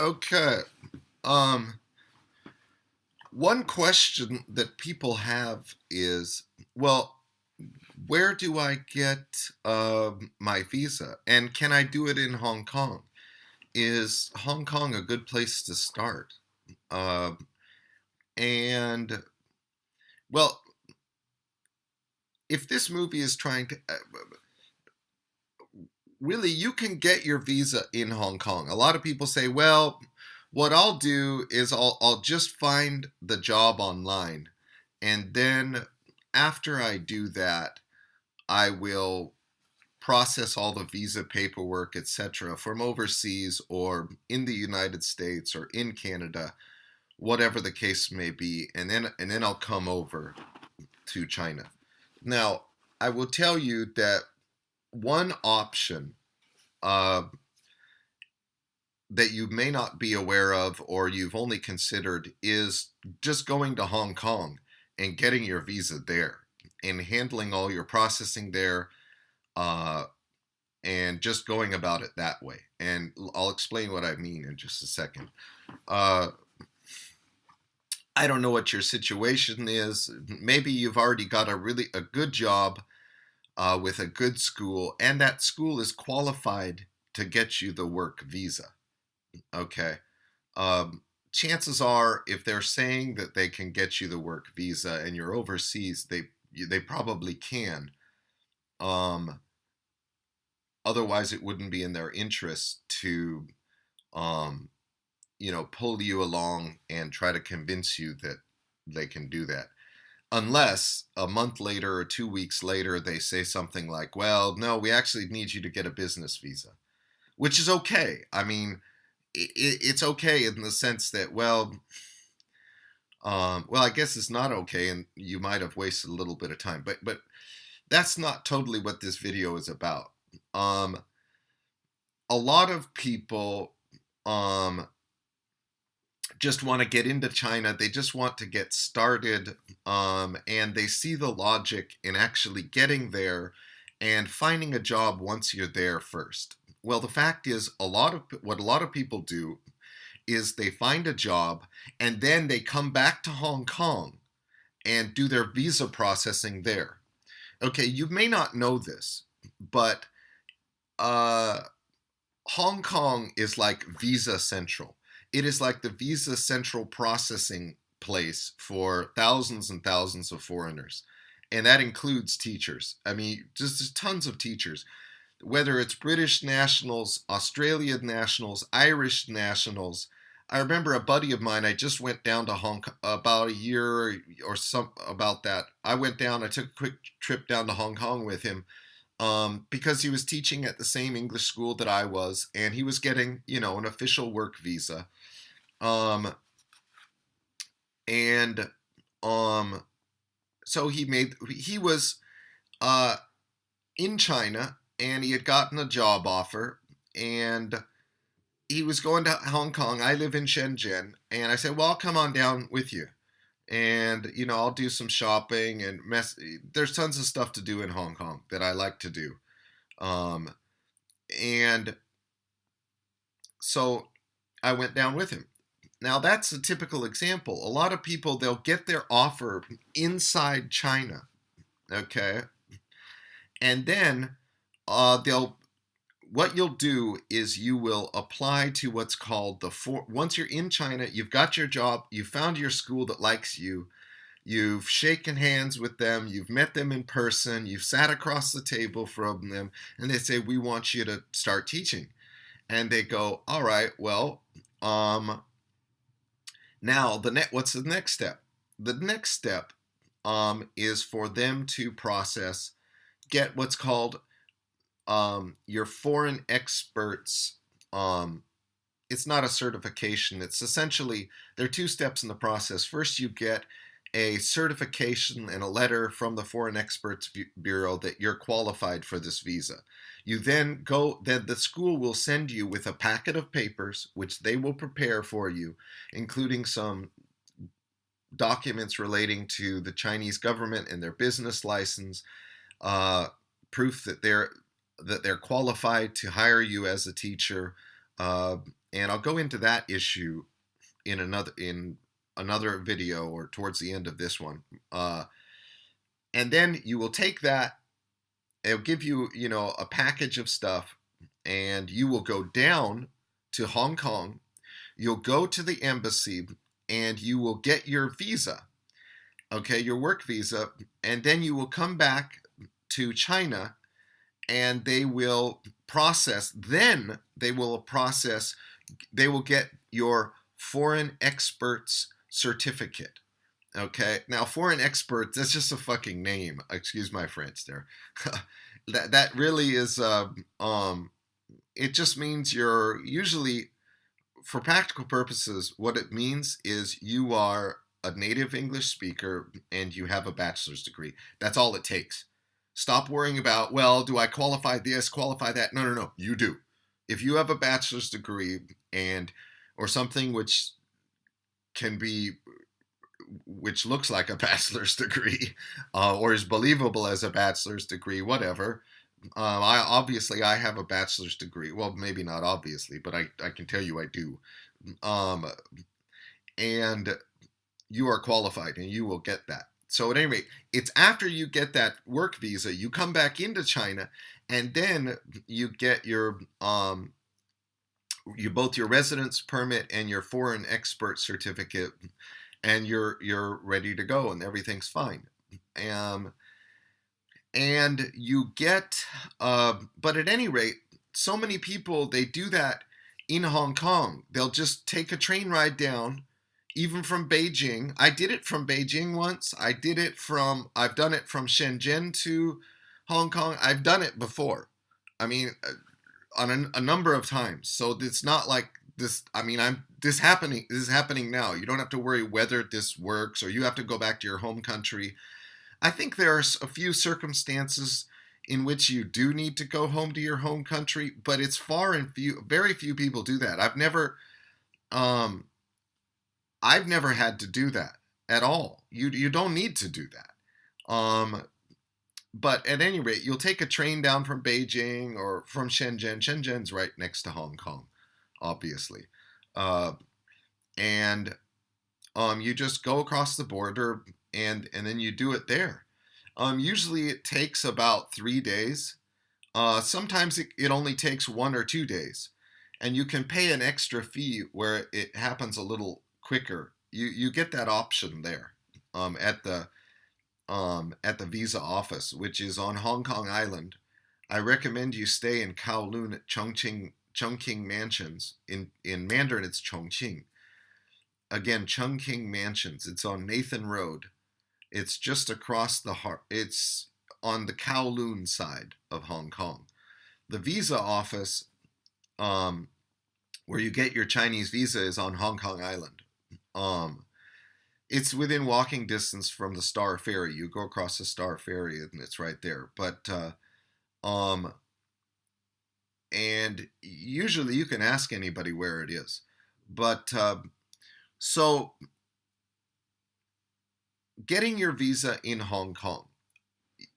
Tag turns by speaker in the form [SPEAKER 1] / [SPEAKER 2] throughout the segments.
[SPEAKER 1] Okay. Um, One question that people have is, well, where do I get my visa? And can I do it in Hong Kong? Is Hong Kong a good place to start? Uh, and, well, if this movie is trying to, really, you can get your visa in Hong Kong. A lot of people say, well, what I'll do is I'll just find the job online, and then after I do that, I will process all the visa paperwork, etc., from overseas or in the United States or in Canada, whatever the case may be, and then I'll come over to China. Now, I will tell you that one option uh, that you may not be aware of or you've only considered is just going to Hong Kong and getting your visa there and handling all your processing there, uh, and just going about it that way. And I'll explain what I mean in just a second. Uh, I don't know what your situation is. Maybe you've already got a good job with a good school, and that school is qualified to get you the work visa. Okay. Um, Chances are, if they're saying that they can get you the work visa and you're overseas, they probably can. Um, Otherwise, it wouldn't be in their interest to, um, pull you along and try to convince you that they can do that. Unless a month later or 2 weeks later, they say something like, well, no, we actually need you to get a business visa, which is okay. I mean, it's okay in the sense that, well, I guess it's not okay, and you might have wasted a little bit of time, but that's not totally what this video is about. Um, a lot of people um, just want to get into China. They just want to get started, and they see the logic in actually getting there and finding a job once you're there first. Well, the fact is, what a lot of people do is they find a job and then they come back to Hong Kong and do their visa processing there. Okay, you may not know this, but uh, Hong Kong is like Visa Central. It is like the Visa Central processing place for thousands and thousands of foreigners. And that includes teachers. I mean, just tons of teachers, whether it's British nationals, Australian nationals, Irish nationals. I remember a buddy of mine, I just went down to Hong Kong about a year or some about that. I took a quick trip down to Hong Kong with him, because he was teaching at the same English school that I was, and he was getting, an official work visa. Um, and um, so he was uh, in China, and he had gotten a job offer, and he was going to Hong Kong. I live in Shenzhen, and I said, well, I'll come on down with you. And, I'll do some shopping and there's tons of stuff to do in Hong Kong that I like to do. Um, and so I went down with him. Now, that's a typical example. A lot of people, they'll get their offer inside China, okay? And then they'll what you'll do is you will apply to what's called once you're in China, you've got your job, you found your school that likes you, you've shaken hands with them, you've met them in person, you've sat across the table from them, and they say, we want you to start teaching. And they go, all right, well, now what's the next step? The next step is for them to get what's called your foreign experts. It's not a certification. It's essentially, there are two steps in the process. First, you get a certification and a letter from the Foreign Experts Bureau that you're qualified for this visa. Then the school will send you with a packet of papers, which they will prepare for you, including some documents relating to the Chinese government and their business license, proof that they're qualified to hire you as a teacher, and and I'll go into that issue in another video or towards the end of this one. And then you will take that. It'll give you, a package of stuff, and you will go down to Hong Kong. You'll go to the embassy, and you will get your visa, okay, your work visa, and then you will come back to China, and they will get your foreign experts certificate. Okay, now foreign experts, that's just a fucking name. Excuse my French there. that really is, it just means you're usually, for practical purposes, what it means is you are a native English speaker and you have a bachelor's degree. That's all it takes. Stop worrying about, well, do I qualify this, qualify that? No, you do. If you have a bachelor's degree or something which looks like a bachelor's degree, or is believable as a bachelor's degree, whatever. I have a bachelor's degree. Well, maybe not obviously, but I can tell you I do. And you are qualified and you will get that. So at any rate, it's after you get that work visa, you come back into China, and then you get both your residence permit and your foreign expert certificate, and you're ready to go, and everything's fine. And you get, but at any rate, so many people, they do that in Hong Kong. They'll just take a train ride down, even from Beijing. I did it from Beijing once. I've done it from Shenzhen to Hong Kong. I've done it before. I mean, on a number of times. So it's not like this. I mean, this is happening now. You don't have to worry whether this works or you have to go back to your home country. I think there are a few circumstances in which you do need to go home to your home country, but it's very few people do that. I've never had to do that at all. You don't need to do that. But at any rate, you'll take a train down from Beijing or from Shenzhen. Shenzhen's right next to Hong Kong, obviously. And you just go across the border, and then you do it there. Usually it takes about 3 days. Sometimes it only takes 1 or 2 days. And you can pay an extra fee where it happens a little quicker. You get that option there at the visa office, which is on Hong Kong Island. I recommend you stay in Kowloon at Chungking Mansions. In Mandarin, it's Chongqing. Again, Chungking Mansions. It's on Nathan Road. It's just across it's on the Kowloon side of Hong Kong. The visa office, where you get your Chinese visa, is on Hong Kong Island. It's within walking distance from the Star Ferry. You go across the Star Ferry and it's right there. But and usually you can ask anybody where it is. But so getting your visa in Hong Kong,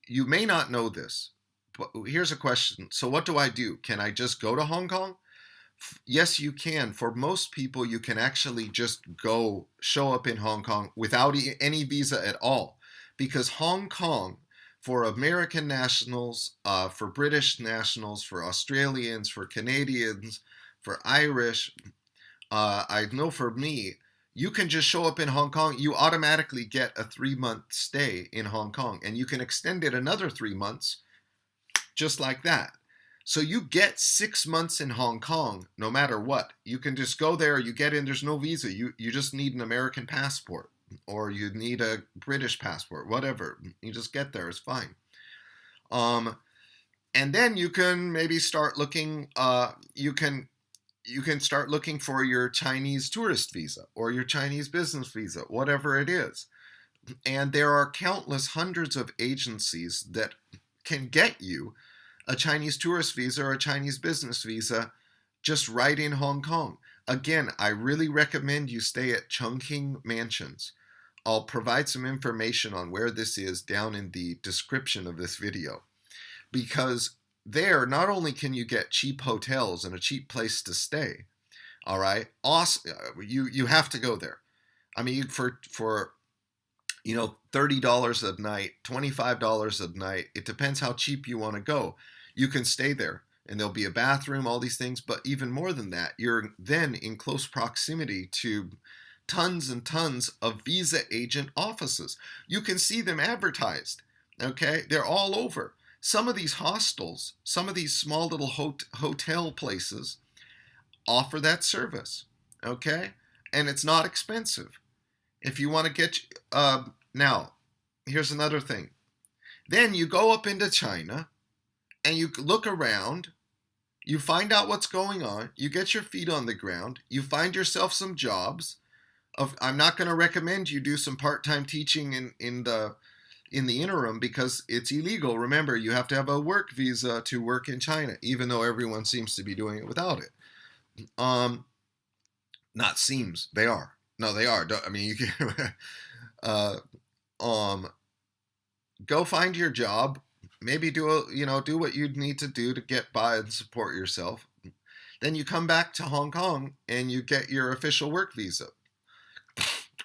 [SPEAKER 1] you may not know this, but here's a question. So what do I do? Can I just go to Hong Kong? Yes, you can. For most people, you can actually just show up in Hong Kong without any visa at all. Because Hong Kong, for American nationals, for British nationals, for Australians, for Canadians, for Irish, I know for me, you can just show up in Hong Kong. You automatically get a 3-month stay in Hong Kong, and you can extend it another 3 months just like that. So you get 6 months in Hong Kong no matter what. You can just go there, you get in, there's no visa. You just need an American passport, or you need a British passport, whatever. You just get there, it's fine. And then you can maybe start looking, you can start looking for your Chinese tourist visa or your Chinese business visa, whatever it is. And there are countless hundreds of agencies that can get you a Chinese tourist visa or a Chinese business visa just right in Hong Kong. Again, I really recommend you stay at Chungking Mansions. I'll provide some information on where this is down in the description of this video. Because there, not only can you get cheap hotels and a cheap place to stay, All right, awesome. You have to go there. I mean, for $30 a night, $25 a night. It depends how cheap you want to go. You can stay there, and there'll be a bathroom, all these things. But even more than that, you're then in close proximity to tons and tons of visa agent offices. You can see them advertised. Okay, they're all over. Some of these hostels, some of these small little hotel places offer that service. Okay, and it's not expensive. If you want to get now, here's another thing. Then you go up into China and you look around. You find out what's going on. You get your feet on the ground. You find yourself some jobs. I'm not going to recommend you do some part-time teaching in the interim because it's illegal. Remember, you have to have a work visa to work in China, even though everyone seems to be doing it without it. Not seems, they are. No, they are. I mean, you can go find your job. Maybe do what you'd need to do to get by and support yourself. Then you come back to Hong Kong and you get your official work visa.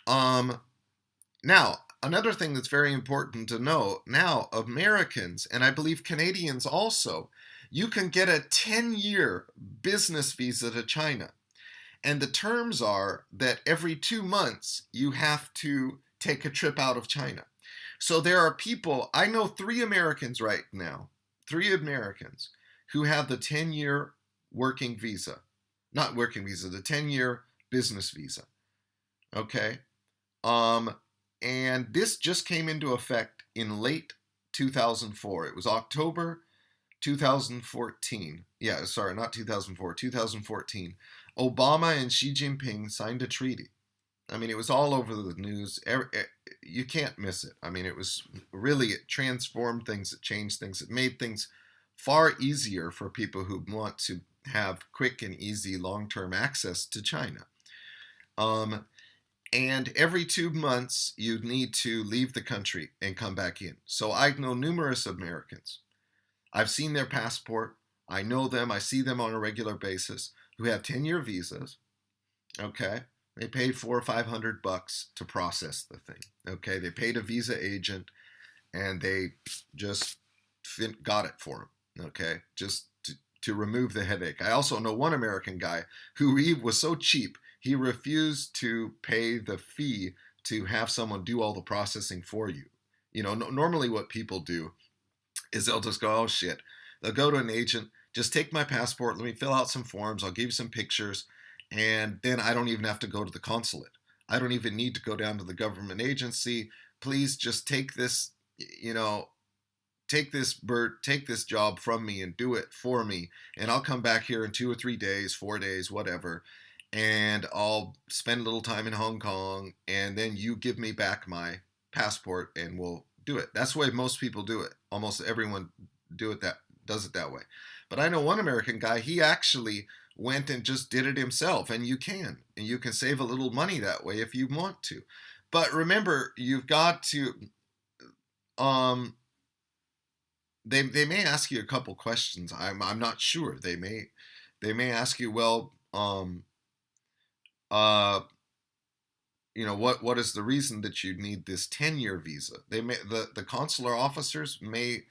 [SPEAKER 1] Now, another thing that's very important to know, now Americans, and I believe Canadians also, you can get a 10-year business visa to China. And the terms are that every 2 months you have to take a trip out of China. So there are people, I know 3 Americans right now, 3 Americans who have the 10-year working visa. Not working visa, the 10-year business visa. Okay? And this just came into effect in late 2004. It was October 2014. Yeah, sorry, not 2004, 2014. Obama and Xi Jinping signed a treaty. I mean, it was all over the news. You can't miss it. I mean, it transformed things, it changed things, it made things far easier for people who want to have quick and easy long-term access to China. And every 2 months, you need to leave the country and come back in. So I know numerous Americans. I've seen their passport. I know them. I see them on a regular basis who have 10-year visas. Okay. They paid $400 or $500 to process the thing. Okay. They paid a visa agent and they just got it for them. Okay. Just to remove the headache. I also know one American guy who was so cheap, he refused to pay the fee to have someone do all the processing for you. Normally what people do is they'll just go, oh shit. They'll go to an agent, just take my passport, let me fill out some forms, I'll give you some pictures, and then I don't even have to go to the consulate. I don't even need to go down to the government agency. Please just take this, take this job from me and do it for me, and I'll come back here in 2 or 3 days, 4 days, whatever, and I'll spend a little time in Hong Kong, and then you give me back my passport and we'll do it. That's the way most people do it. Almost everyone does it that way. But I know one American guy, he actually went and just did it himself, and you can save a little money that way if you want to. But remember, you've got to they may ask you a couple questions. I'm not sure. They may ask you, well, what is the reason that you need this 10-year visa? They may the consular officers may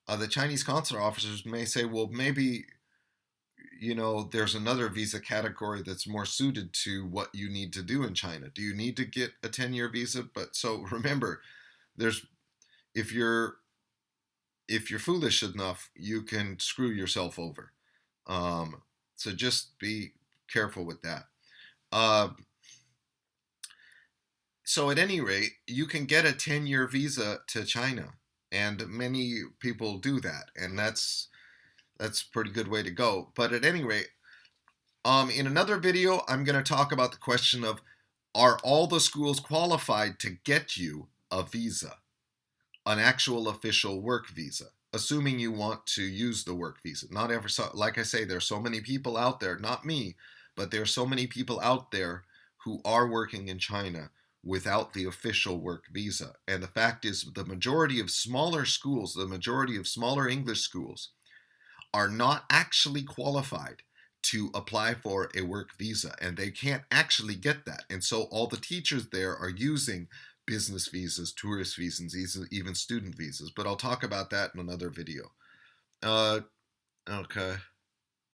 [SPEAKER 1] the Chinese consular officers may say, well, maybe there's another visa category that's more suited to what you need to do in China. Do you need to get a 10-year visa? But so remember, if you're foolish enough, you can screw yourself over. So just be careful with that. So at any rate, you can get a 10-year visa to China, and many people do that, and that's a pretty good way to go. But at any rate, in another video, I'm going to talk about the question of, are all the schools qualified to get you a visa, an actual official work visa, assuming you want to use the work visa. Not ever, like I say, there's so many people out there, not me, but there's so many people out there who are working in China without the official work visa. And the fact is, the majority of smaller schools, the majority of smaller English schools, are not actually qualified to apply for a work visa, and they can't actually get that. And so all the teachers there are using business visas, tourist visas, even student visas. But I'll talk about that in another video. Okay.